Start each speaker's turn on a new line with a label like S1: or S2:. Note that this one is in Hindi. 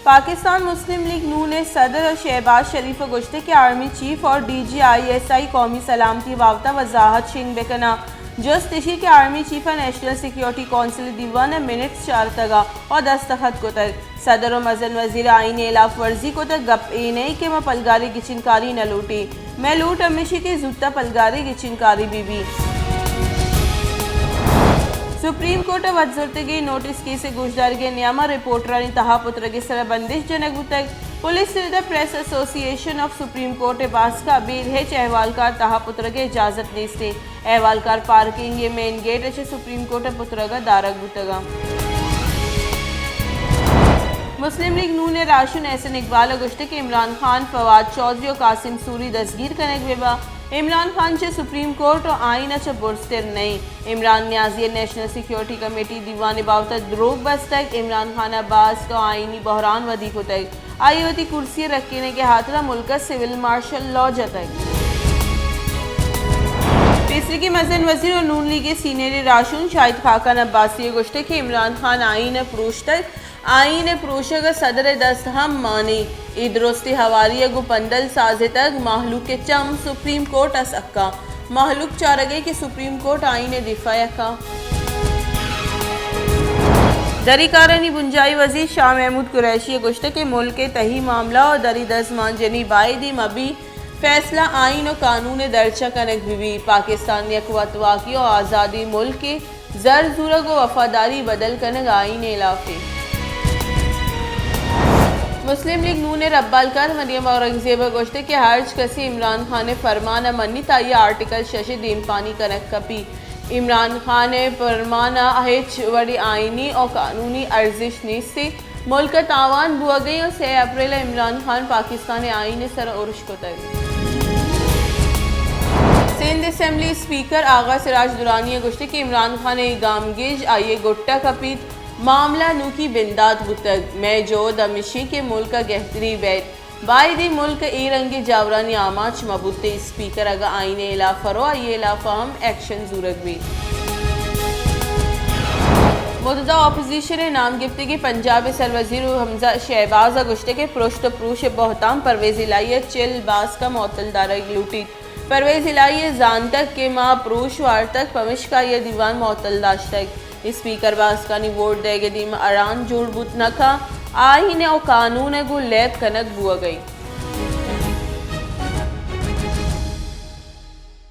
S1: पाकिस्तान मुस्लिम लीग नून ने सदर शहबाज शरीफ गुश्ते के आर्मी चीफ और DGISI कौमी सलामती वावता वजाहत शिंग बेकना जस्टिशी के army chief national security council दीवान मिनट्स 4 तगा और दस्तखत को तक सदर और मजन वजीर आइन एलाफ वर्जी को तक गप ए नहीं के मैं पलगारी की चिनकारी न लूटी मैं लूट अमिशी के जूता पलगारी की चिनकारी बीबी सुप्रीम कोर्ट वजरतगी नोटिस केस गुजदार के नियामा रिपोर्टर तहा पुत्र के सर बंदिश जनक तक police press association of supreme court पास का बेर है अहवालकार तहा पुत्र के इजाजत नेस्ते अहवालकार पार्किंग ये मेन गेट अच्छे सुप्रीम कोर्ट पुत्र का दारक बुतगा मुस्लिम लीग नून ने राशन एहसन इकबाल गुश्ते के इमरान खान फवाद चौधरी और कासिम सूरी दस्तगीर कनेक बेबा इमरान खान चे सुप्रीम कोर्ट और आइन अच्छा बुरस्तिर नहीं Imran Niazi national security committee दीवान बावत द्रोग बस तक इमरान खान अब्बास का आइनी बहरान वदी को तक आईवती कुर्सी रखने के हाथरा मुल्क सिविल मार्शल लॉ जतक तीसरी की मजन वजीर और नून लीग सीनियर राशून शाहिद खाकन अब्बासी गुश्ते के इमरान खान आइन प्रोश तक आइन प्रोशग सदर दस्त हम मानी ईदरोस्ती हवारी गु पंदल साजे तक महलूक के चम सुप्रीम कोर्ट असक्का महलूक चारगे के सुप्रीम कोर्ट आइन दिफा का दरी कारनी बुंजाई वजीर शाह महमूद कुरैशी गुश्ते के मुल्क के तही मामला और दरी 10 मान जनी बायदी मबी फैसला आइन और कानून दर्जा कनक भी पाकिस्तान यकवतवाकी और आज़ादी मुल्क के जर जुरग व वफादारी बदल कनक आइन इलाफे मुस्लिम लीग नून ने रब्बालकार मरियम औरंगजेब गोश्ते के हर्ज कसी इमरान खान ने फरमाना मन्नी ताई आर्टिकल शशि दीन पानी कनक कपी इमरान खान ने फरमाना हिच वड़ी आइनी और कानूनी अर्जिश नीस्ती मुल्क तावान बुआ गई और 6 अप्रैल इमरान खान पाकिस्तान आइन सर उर्श को तक सिंध असम्बली स्पीकर आगा सिराज दुरानी गुश्ते के इमरान खान ने गामगिज आइए गुट्टा कपीत मामला नूकी बिंदात बुतक मैं जो दमिशी के मुल्क गहतरी बैत बायदी मुल्क ए रंगे जावरानी आमाच मबूते स्पीकर अगा आइने इलाफरो ये इलाफा हम एक्शन जूरक भी मुतदा अपोजिशन नाम गिफ्ते के पंजाब सर वजीर हमजा शहबाज गुश्ते के पुरुष प्रूश बहताम परवेज इलाही चिल बास का मोतल दारा लूटी परवेज इलाही जान तक के माँ प्रूश वार तक पमिश का यह दीवान मोतल दाश तक स्पीकर बासकानी वोट देगे दीम अरान जोड़ बुत नखा आहीने और कानून गु लैब कनक बुआ गई।